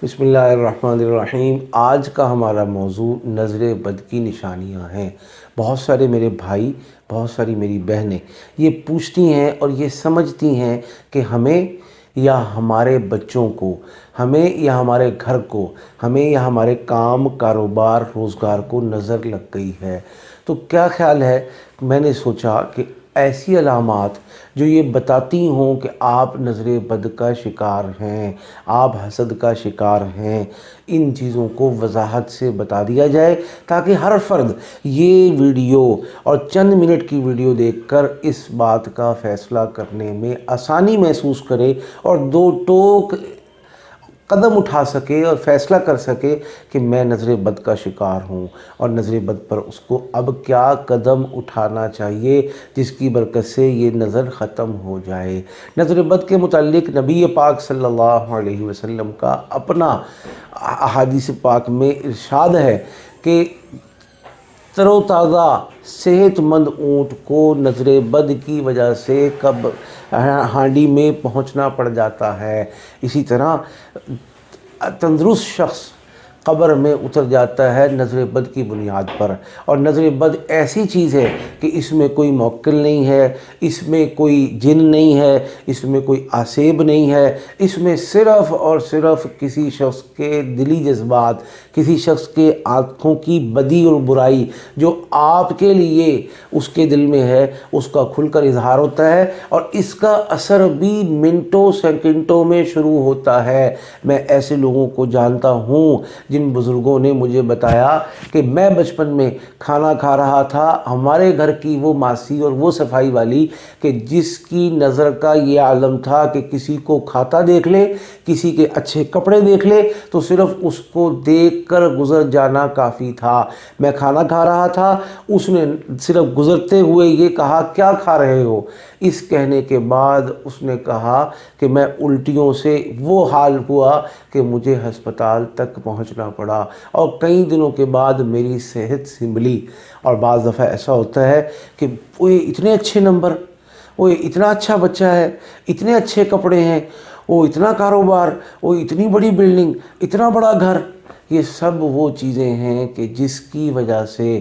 بسم اللہ الرحمن الرحیم۔ آج کا ہمارا موضوع نظر بد کی نشانیاں ہیں۔ بہت سارے میرے بھائی، بہت ساری میری بہنیں یہ پوچھتی ہیں اور یہ سمجھتی ہیں کہ ہمیں یا ہمارے بچوں کو، ہمیں یا ہمارے گھر کو، ہمیں یا ہمارے کام کاروبار روزگار کو نظر لگ گئی ہے۔ تو کیا خیال ہے، میں نے سوچا کہ ایسی علامات جو یہ بتاتی ہوں کہ آپ نظر بد کا شکار ہیں، آپ حسد کا شکار ہیں، ان چیزوں کو وضاحت سے بتا دیا جائے تاکہ ہر فرد یہ ویڈیو اور چند منٹ کی ویڈیو دیکھ کر اس بات کا فیصلہ کرنے میں آسانی محسوس کرے اور دو ٹوک قدم اٹھا سکے اور فیصلہ کر سکے کہ میں نظر بد کا شکار ہوں، اور نظر بد پر اس کو اب کیا قدم اٹھانا چاہیے جس کی برکت سے یہ نظر ختم ہو جائے۔ نظر بد کے متعلق نبی پاک صلی اللہ علیہ وسلم کا اپنا احادیث پاک میں ارشاد ہے کہ تر و تازہ صحت مند اونٹ کو نظر بد کی وجہ سے کب ہانڈی میں پہنچنا پڑ جاتا ہے، اسی طرح تندرست شخص قبر میں اتر جاتا ہے نظر بد کی بنیاد پر۔ اور نظر بد ایسی چیز ہے کہ اس میں کوئی موکل نہیں ہے، اس میں کوئی جن نہیں ہے، اس میں کوئی آسیب نہیں ہے، اس میں صرف اور صرف کسی شخص کے دلی جذبات، کسی شخص کے آنکھوں کی بدی اور برائی جو آپ کے لیے اس کے دل میں ہے اس کا کھل کر اظہار ہوتا ہے، اور اس کا اثر بھی منٹوں سیکنڈوں میں شروع ہوتا ہے۔ میں ایسے لوگوں کو جانتا ہوں جن بزرگوں نے مجھے بتایا کہ میں بچپن میں کھانا کھا رہا تھا، ہمارے گھر کی وہ ماسی اور وہ صفائی والی کہ جس کی نظر کا یہ عالم تھا کہ کسی کو کھاتا دیکھ لے، کسی کے اچھے کپڑے دیکھ لے تو صرف اس کو دیکھ کر گزر جانا کافی تھا۔ میں کھانا کھا رہا تھا، اس نے صرف گزرتے ہوئے یہ کہا کیا کھا رہے ہو؟ اس کہنے کے بعد اس نے کہا کہ میں الٹیوں سے وہ حال ہوا کہ مجھے ہسپتال تک پہنچنا پڑا، اور کئی دنوں کے بعد میری صحت سنبھلی۔ اور بعض دفعہ ایسا ہوتا ہے کہ وہ اتنے اچھے نمبر، وہ اتنا اچھا بچہ ہے، اتنے اچھے کپڑے ہیں، وہ اتنا کاروبار، وہ اتنی بڑی بلڈنگ، اتنا بڑا گھر، یہ سب وہ چیزیں ہیں کہ جس کی وجہ سے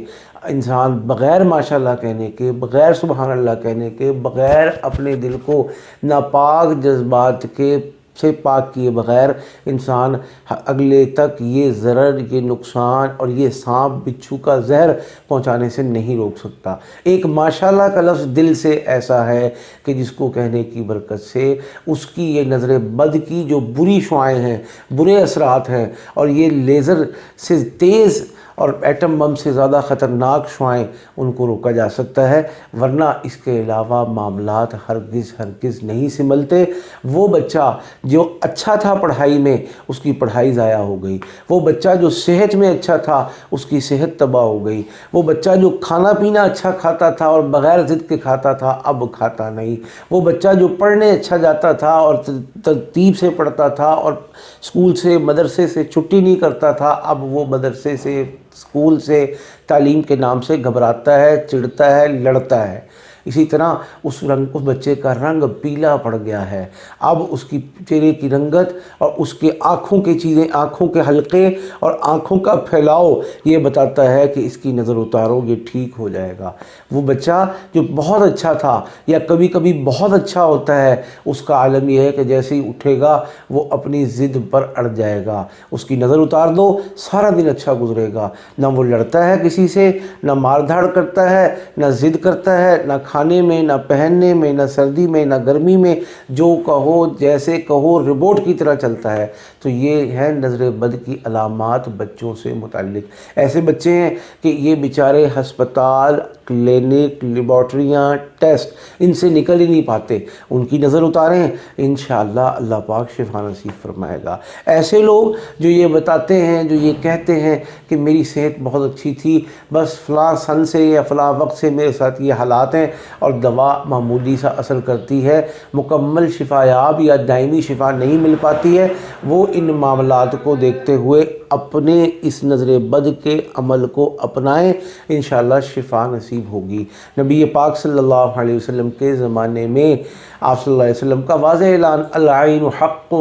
انسان بغیر ماشاءاللہ کہنے کے، بغیر سبحان اللہ کہنے کے، بغیر اپنے دل کو ناپاک جذبات کے سے پاک کیے بغیر انسان اگلے تک یہ ضرر، یہ نقصان اور یہ سانپ بچھو کا زہر پہنچانے سے نہیں روک سکتا۔ ایک ماشاءاللہ کا لفظ دل سے ایسا ہے کہ جس کو کہنے کی برکت سے اس کی یہ نظر بد کی جو بری شعاعیں ہیں، برے اثرات ہیں، اور یہ لیزر سے تیز اور ایٹم بم سے زیادہ خطرناک شعاعیں، ان کو روکا جا سکتا ہے، ورنہ اس کے علاوہ معاملات ہرگز نہیں سنبھلتے۔ وہ بچہ جو اچھا تھا پڑھائی میں، اس کی پڑھائی ضائع ہو گئی۔ وہ بچہ جو صحت میں اچھا تھا، اس کی صحت تباہ ہو گئی۔ وہ بچہ جو کھانا پینا اچھا کھاتا تھا اور بغیر ضد کے کھاتا تھا، اب کھاتا نہیں۔ وہ بچہ جو پڑھنے اچھا جاتا تھا اور ترتیب سے پڑھتا تھا اور اسکول سے مدرسے سے چھٹی نہیں کرتا تھا، اب وہ مدرسے سے، اسکول سے، تعلیم کے نام سے گھبراتا ہے، چڑھتا ہے، لڑتا ہے۔ اسی طرح اس بچے کا رنگ پیلا پڑ گیا ہے۔ اب اس کی چہرے کی رنگت اور اس کے آنکھوں کی چیزیں، آنکھوں کے حلقے اور آنکھوں کا پھیلاؤ یہ بتاتا ہے کہ اس کی نظر اتارو، یہ ٹھیک ہو جائے گا۔ وہ بچہ جو بہت اچھا تھا یا کبھی کبھی بہت اچھا ہوتا ہے، اس کا عالم یہ ہے کہ جیسے ہی اٹھے گا وہ اپنی ضد پر اڑ جائے گا۔ اس کی نظر اتار دو، سارا دن اچھا گزرے گا، نہ وہ لڑتا ہے کسی سے، نہ مار دھاڑ کرتا ہے، نہ ضد کرتا ہے، نہ کھانے میں، نہ پہننے میں، نہ سردی میں، نہ گرمی میں، جو کہو جیسے کہو روبوٹ کی طرح چلتا ہے۔ تو یہ ہے نظر بد کی علامات بچوں سے متعلق۔ ایسے بچے ہیں کہ یہ بیچارے ہسپتال، کلینک، لیبارٹریاں، ٹیسٹ، ان سے نکل ہی نہیں پاتے۔ ان کی نظر اتاریں، انشاءاللہ اللہ پاک شفا نصیب فرمائے گا۔ ایسے لوگ جو یہ بتاتے ہیں، جو یہ کہتے ہیں کہ میری صحت بہت اچھی تھی، بس فلاں سن سے یا فلاں وقت سے میرے ساتھ یہ حالات ہیں، اور دوا معمولی سا اثر کرتی ہے، مکمل شفا یاب یا دائمی شفا نہیں مل پاتی ہے، وہ ان معاملات کو دیکھتے ہوئے اپنے اس نظر بد کے عمل کو اپنائیں، انشاءاللہ شفا نصیب ہوگی۔ نبی پاک صلی اللہ علیہ وسلم کے زمانے میں آپ صلی اللہ علیہ وسلم کا واضح اعلان، العین حق،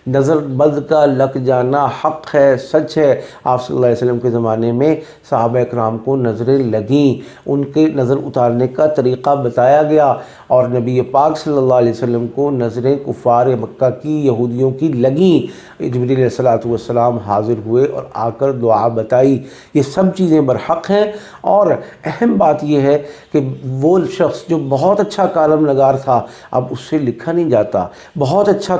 نظر بد کا لگ جانا حق ہے، سچ ہے۔ آپ صلی اللہ علیہ وسلم کے زمانے میں صحابہ اکرام کو نظریں لگیں، ان کے نظر اتارنے کا طریقہ بتایا گیا، اور نبی پاک صلی اللہ علیہ وسلم کو نظریں کفار مکہ کی، یہودیوں کی لگیں۔ جبریل علیہ السلام حاضر ہوئے اور آ کر دعا بتائی۔ یہ سب چیزیں برحق ہیں، اور اہم بات یہ ہے کہ وہ شخص جو بہت اچھا کالم نگار تھا اب اس سے لکھا نہیں جاتا، بہت اچھا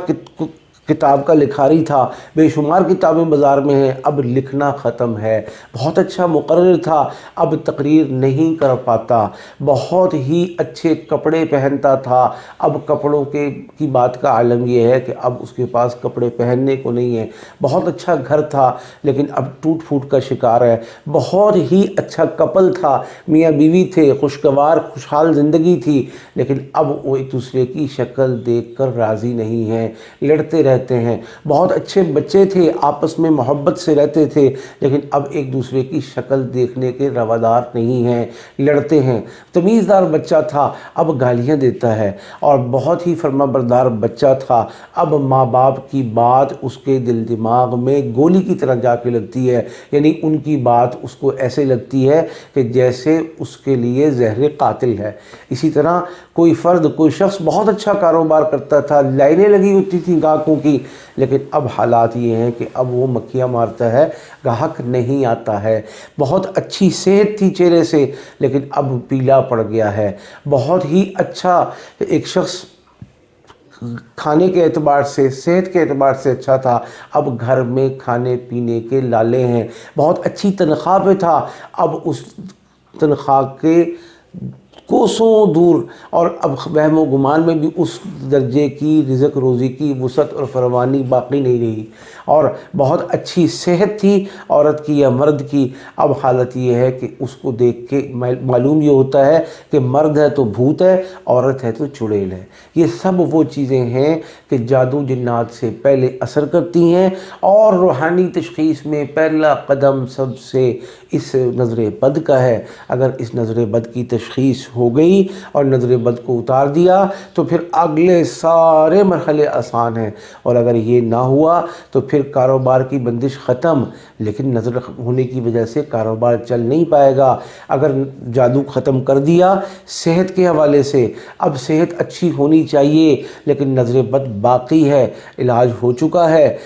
کتاب کا لکھاری تھا، بے شمار کتابیں بازار میں ہیں، اب لکھنا ختم ہے۔ بہت اچھا مقرر تھا، اب تقریر نہیں کر پاتا۔ بہت ہی اچھے کپڑے پہنتا تھا، اب کپڑوں کی بات کا عالم یہ ہے کہ اب اس کے پاس کپڑے پہننے کو نہیں ہیں۔ بہت اچھا گھر تھا لیکن اب ٹوٹ پھوٹ کا شکار ہے۔ بہت ہی اچھا کپل تھا، میاں بیوی تھے، خوشگوار خوشحال زندگی تھی، لیکن اب وہ ایک دوسرے کی شکل دیکھ کر راضی نہیں ہیں، لڑتے رہتے ہیں۔ بہت اچھے بچے تھے، آپس میں محبت سے رہتے تھے، لیکن اب ایک دوسرے کی شکل دیکھنے کے روادار نہیں ہیں، لڑتے ہیں۔ تمیزدار بچہ تھا، اب گالیاں دیتا ہے، اور بہت ہی فرما بردار بچہ تھا، اب ماں باپ کی بات اس کے دل دماغ میں گولی کی طرح جا کے لگتی ہے، یعنی ان کی بات اس کو ایسے لگتی ہے کہ جیسے اس کے لیے زہر قاتل ہے۔ اسی طرح کوئی فرد، کوئی شخص بہت اچھا کاروبار کرتا تھا، لائنیں لگی ہوتی تھیں گاہکوں کی، لیکن اب حالات یہ ہیں کہ اب وہ مکھیاں مارتا ہے، گاہک نہیں آتا ہے۔ بہت اچھی صحت تھی چہرے سے، لیکن اب پیلا پڑ گیا ہے۔ بہت ہی اچھا ایک شخص کھانے کے اعتبار سے، صحت کے اعتبار سے اچھا تھا، اب گھر میں کھانے پینے کے لالے ہیں۔ بہت اچھی تنخواہ پہ تھا، اب اس تنخواہ کے کوسوں دور، اور اب وہم و گمان میں بھی اس درجے کی رزق روزی کی وسعت اور فراوانی باقی نہیں رہی۔ اور بہت اچھی صحت تھی عورت کی یا مرد کی، اب حالت یہ ہے کہ اس کو دیکھ کے معلوم یہ ہوتا ہے کہ مرد ہے تو بھوت ہے، عورت ہے تو چڑیل ہے۔ یہ سب وہ چیزیں ہیں کہ جادو جنات سے پہلے اثر کرتی ہیں، اور روحانی تشخیص میں پہلا قدم سب سے اس نظر بد کا ہے۔ اگر اس نظر بد کی تشخیص ہو گئی اور نظر بد کو اتار دیا تو پھر اگلے سارے مرحلے آسان ہیں، اور اگر یہ نہ ہوا تو پھر کاروبار کی بندش ختم، لیکن نظر ہونے کی وجہ سے کاروبار چل نہیں پائے گا۔ اگر جادو ختم کر دیا صحت کے حوالے سے، اب صحت اچھی ہونی چاہیے لیکن نظر بد باقی ہے، علاج ہو چکا ہے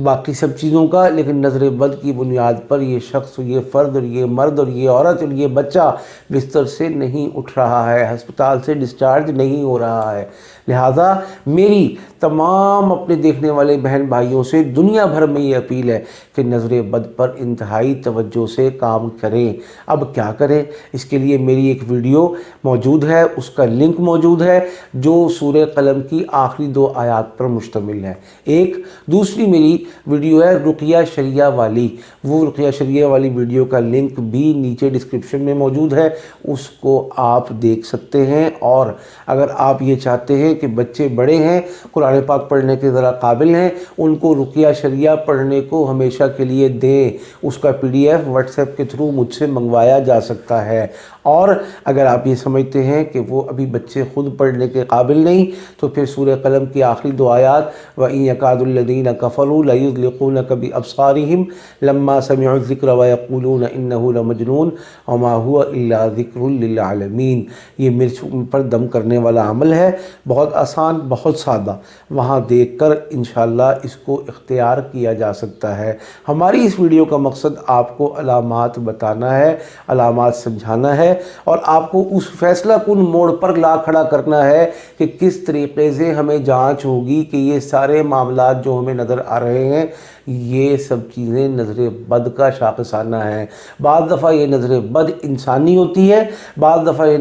باقی سب چیزوں کا، لیکن نظر بد کی بنیاد پر یہ شخص، یہ فرد اور یہ مرد اور یہ عورت اور یہ بچہ بستر سے نہیں اٹھ رہا ہے، ہسپتال سے ڈسچارج نہیں ہو رہا ہے۔ لہٰذا میری تمام اپنے دیکھنے والے بہن بھائیوں سے دنیا بھر میں یہ اپیل ہے کہ نظر بد پر انتہائی توجہ سے کام کریں۔ اب کیا کریں؟ اس کے لیے میری ایک ویڈیو موجود ہے، اس کا لنک موجود ہے، جو سورہ قلم کی آخری 2 آیات پر مشتمل ہے۔ ایک دوسری میری ویڈیو ہے رقیہ شریعہ والی، وہ رقیہ شریعہ والی ویڈیو کا لنک بھی نیچے ڈسکرپشن میں موجود ہے، اس کو آپ دیکھ سکتے ہیں۔ اور اگر آپ یہ چاہتے ہیں کہ بچے بڑے ہیں، قرآن پاک پڑھنے کے ذرا قابل ہیں، ان کو رقیہ شریعہ پڑھنے کو ہمیشہ کے لیے دیں، اس کا PDF واٹس ایپ کے تھرو مجھ سے منگوایا جا سکتا ہے۔ اور اگر آپ یہ سمجھتے ہیں کہ وہ ابھی بچے خود پڑھنے کے قابل نہیں، تو پھر سورہ قلم کی آخری 2 آیات وَإِن يَكَادُ الَّذِينَ كَفَرُوا لَيُزْلِقُونَكَ بِأَبْصَارِهِمْ لَمَّا سَمِعُوا الذِّكْرَ وَيَقُولُونَ إِنَّهُ لَمَجْنُونٌ وَمَا هُوَ إِلَّا ذِكْرٌ لِّلْعَالَمِينَ۔ یہ مرچ پر دم کرنے والا عمل ہے، بہت آسان، بہت سادہ، وہاں دیکھ کر انشاءاللہ اس کو اختیار کیا جا سکتا ہے۔ ہماری اس ویڈیو کا مقصد آپ کو علامات بتانا ہے، علامات سمجھانا ہے، اور آپ کو اس فیصلہ کن موڑ پر لا کھڑا کرنا ہے کہ کس طریقے سے ہمیں جانچ ہوگی کہ یہ سارے معاملات جو ہمیں نظر آ رہے ہیں یہ سب چیزیں نظر بد کا شاخصانہ ہیں۔ بعض دفعہ یہ نظر بد انسانی ہوتی ہے، بعض دفعہ یہ